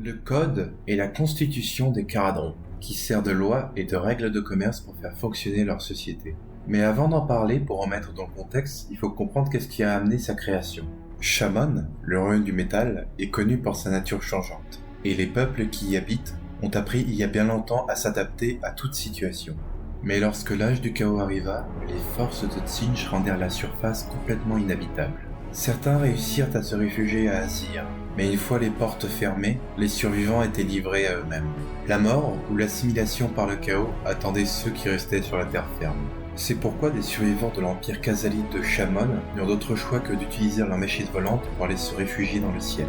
Le code est la constitution des Kharadron, qui sert de loi et de règles de commerce pour faire fonctionner leur société. Mais avant d'en parler, pour remettre dans le contexte, il faut comprendre qu'est-ce qui a amené sa création. Shamon, le royaume du métal, est connu pour sa nature changeante, et les peuples qui y habitent ont appris il y a bien longtemps à s'adapter à toute situation. Mais lorsque l'âge du chaos arriva, les forces de Tzeentch rendèrent la surface complètement inhabitable. Certains réussirent à se réfugier à Azyr, mais une fois les portes fermées, les survivants étaient livrés à eux-mêmes. La mort ou l'assimilation par le chaos attendait ceux qui restaient sur la terre ferme. C'est pourquoi des survivants de l'empire Khazalite de Shamon n'eurent d'autre choix que d'utiliser leur machine volante pour aller se réfugier dans le ciel.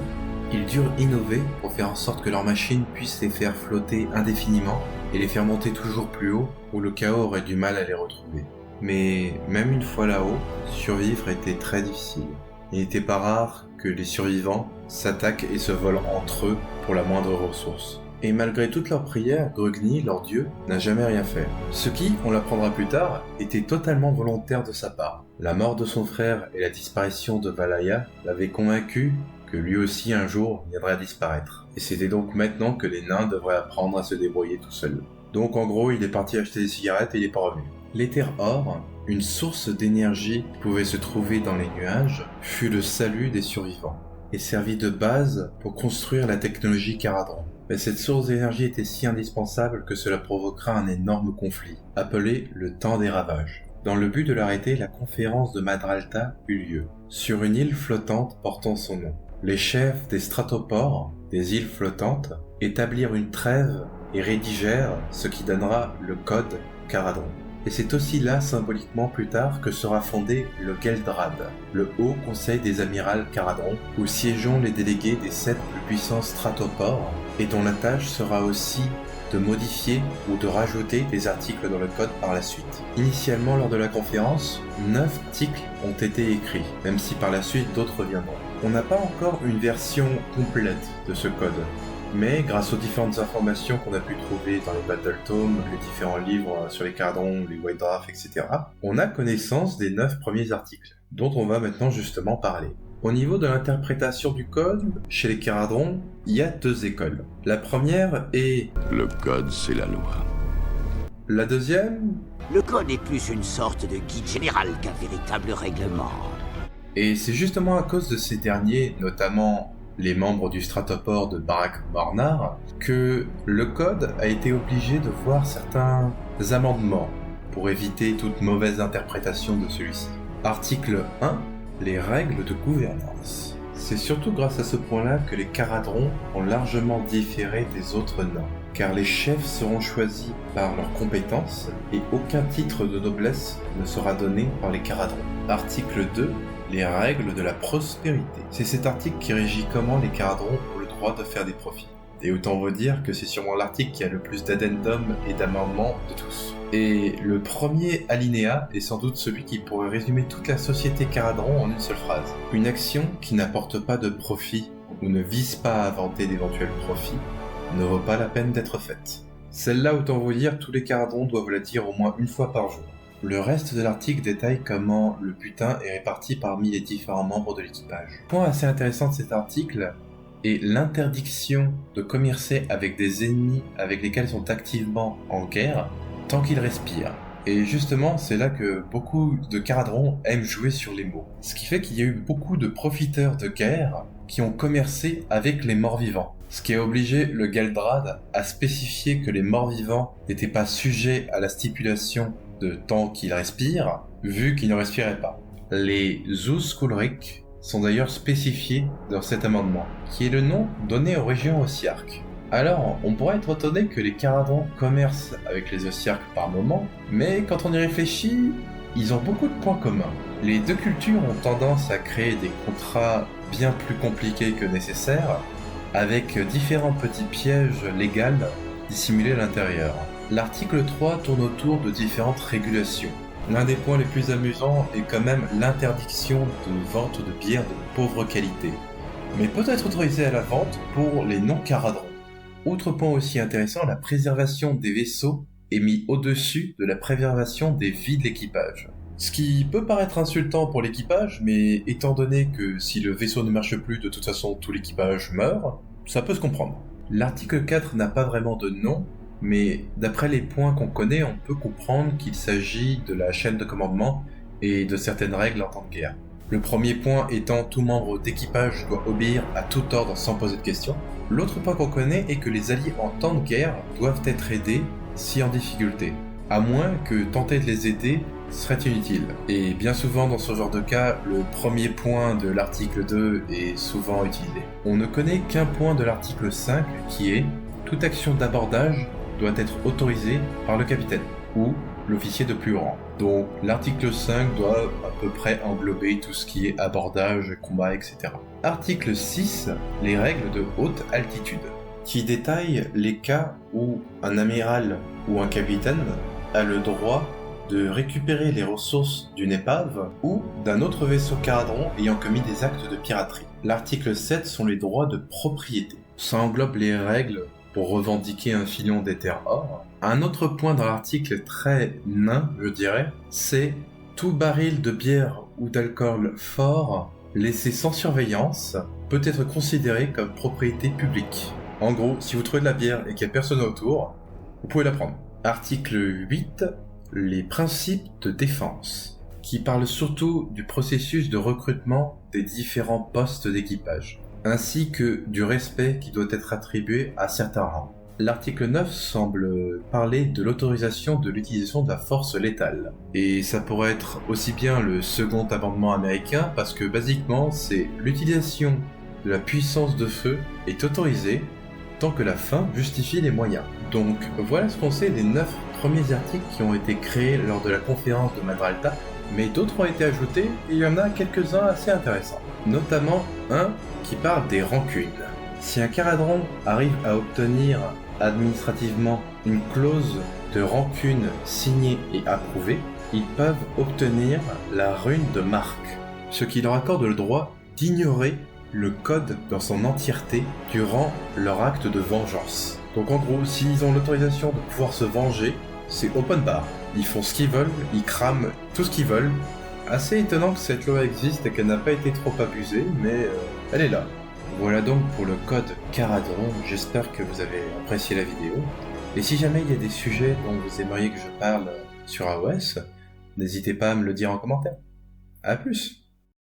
Ils durent innover pour faire en sorte que leur machine puisse les faire flotter indéfiniment et les faire monter toujours plus haut où le chaos aurait du mal à les retrouver. Mais même une fois là-haut, survivre était très difficile. Il n'était pas rare que les survivants s'attaquent et se volent entre eux pour la moindre ressource. Et malgré toutes leurs prières, Grugni, leur dieu, n'a jamais rien fait. Ce qui, on l'apprendra plus tard, était totalement volontaire de sa part. La mort de son frère et la disparition de Valaya l'avaient convaincu que lui aussi un jour viendrait à disparaître. Et c'était donc maintenant que les nains devraient apprendre à se débrouiller tout seuls. Donc en gros, il est parti acheter des cigarettes et il est pas revenu. L'éther or, une source d'énergie qui pouvait se trouver dans les nuages, fut le salut des survivants et servit de base pour construire la technologie Kharadron. Mais cette source d'énergie était si indispensable que cela provoquera un énorme conflit, appelé le Temps des Ravages. Dans le but de l'arrêter, la conférence de Madralta eut lieu, sur une île flottante portant son nom. Les chefs des stratopores, des îles flottantes, établirent une trêve et rédigèrent ce qui donnera le code Kharadron. Et c'est aussi là, symboliquement plus tard, que sera fondé le Geldrad, le Haut Conseil des Amirals Kharadron, où siégeront les délégués des 7 plus puissants stratopores, et dont la tâche sera aussi de modifier ou de rajouter des articles dans le code par la suite. Initialement, lors de la conférence, 9 articles ont été écrits, même si par la suite d'autres viendront. On n'a pas encore une version complète de ce code, mais grâce aux différentes informations qu'on a pu trouver dans les Battle Tomes, les différents livres sur les Kharadron, les White Drafts, etc., on a connaissance des 9 premiers articles, dont on va maintenant justement parler. Au niveau de l'interprétation du code, chez les Kharadron, il y a 2 écoles. La première est... Le code, c'est la loi. La deuxième... Le code est plus une sorte de guide général qu'un véritable règlement. Et c'est justement à cause de ces derniers, notamment les membres du Stratopore de Barak Mornar, que le code a été obligé de voir certains amendements pour éviter toute mauvaise interprétation de celui-ci. Article 1. Les règles de gouvernance. C'est surtout grâce à ce point-là que les Kharadron ont largement différé des autres nains, car les chefs seront choisis par leurs compétences et aucun titre de noblesse ne sera donné par les Kharadron. Article 2. Les règles de la prospérité. C'est cet article qui régit comment les Kharadron ont le droit de faire des profits. Et autant vous dire que c'est sûrement l'article qui a le plus d'addendums et d'amendements de tous. Et le premier alinéa est sans doute celui qui pourrait résumer toute la société Kharadron en une seule phrase. Une action qui n'apporte pas de profit ou ne vise pas à inventer d'éventuels profits ne vaut pas la peine d'être faite. Celle-là, autant vous dire, tous les Kharadron doivent la dire au moins une fois par jour. Le reste de l'article détaille comment le butin est réparti parmi les différents membres de l'équipage. Point assez intéressant de cet article est l'interdiction de commercer avec des ennemis avec lesquels ils sont activement en guerre tant qu'ils respirent. Et justement, c'est là que beaucoup de Kharadron aiment jouer sur les mots. Ce qui fait qu'il y a eu beaucoup de profiteurs de guerre qui ont commercé avec les morts-vivants. Ce qui a obligé le Geldrad à spécifier que les morts-vivants n'étaient pas sujets à la stipulation de temps qu'ils respirent, vu qu'ils ne respiraient pas. Les Zuz-Kulrik sont d'ailleurs spécifiés dans cet amendement, qui est le nom donné aux régions Ossiarques. Alors, on pourrait être étonné que les Kharadron commercent avec les Ossiarques par moment, mais quand on y réfléchit, ils ont beaucoup de points communs. Les deux cultures ont tendance à créer des contrats bien plus compliqués que nécessaire, avec différents petits pièges légaux dissimulés à l'intérieur. L'article 3 tourne autour de différentes régulations. L'un des points les plus amusants est quand même l'interdiction de vente de bière de pauvre qualité, mais peut être autorisée à la vente pour les non-Kharadron. Autre point aussi intéressant, la préservation des vaisseaux est mis au-dessus de la préservation des vies de l'équipage. Ce qui peut paraître insultant pour l'équipage, mais étant donné que si le vaisseau ne marche plus, de toute façon tout l'équipage meurt, ça peut se comprendre. L'article 4 n'a pas vraiment de nom, mais d'après les points qu'on connaît, on peut comprendre qu'il s'agit de la chaîne de commandement et de certaines règles en temps de guerre. Le premier point étant tout membre d'équipage doit obéir à tout ordre sans poser de questions. L'autre point qu'on connaît est que les alliés en temps de guerre doivent être aidés si en difficulté, à moins que tenter de les aider serait inutile. Et bien souvent dans ce genre de cas, le premier point de l'article 2 est souvent utilisé. On ne connaît qu'un point de l'article 5 qui est « Toute action d'abordage doit être autorisée par le capitaine » ou l'officier de plus haut rang. Donc l'article 5 doit à peu près englober tout ce qui est abordage, combat, etc. Article 6, les règles de haute altitude, qui détaille les cas où un amiral ou un capitaine a le droit de récupérer les ressources d'une épave ou d'un autre vaisseau caradron ayant commis des actes de piraterie. L'article 7 sont les droits de propriété. Ça englobe les règles pour revendiquer un filon des terres or. Un autre point dans l'article très nain, je dirais, c'est tout baril de bière ou d'alcool fort laissé sans surveillance peut être considéré comme propriété publique. En gros, si vous trouvez de la bière et qu'il n'y a personne autour, vous pouvez la prendre. Article 8, les principes de défense, qui parle surtout du processus de recrutement des différents postes d'équipage, ainsi que du respect qui doit être attribué à certains rangs. L'article 9 semble parler de l'autorisation de l'utilisation de la force létale. Et ça pourrait être aussi bien le second amendement américain, parce que basiquement, c'est l'utilisation de la puissance de feu est autorisée tant que la fin justifie les moyens. Donc voilà ce qu'on sait des 9 premiers articles qui ont été créés lors de la conférence de Madralta, mais d'autres ont été ajoutés et il y en a quelques-uns assez intéressants. Notamment un qui parle des rancunes. Si un caradron arrive à obtenir administrativement une clause de rancune signée et approuvée, ils peuvent obtenir la rune de marque, ce qui leur accorde le droit d'ignorer le code dans son entièreté durant leur acte de vengeance. Donc en gros, s'ils ont l'autorisation de pouvoir se venger, c'est open bar. Ils font ce qu'ils veulent, ils crament tout ce qu'ils veulent. Assez étonnant que cette loi existe et qu'elle n'a pas été trop abusée, mais elle est là. Voilà donc pour le code Caradron, j'espère que vous avez apprécié la vidéo. Et si jamais il y a des sujets dont vous aimeriez que je parle sur AOS, n'hésitez pas à me le dire en commentaire. A plus!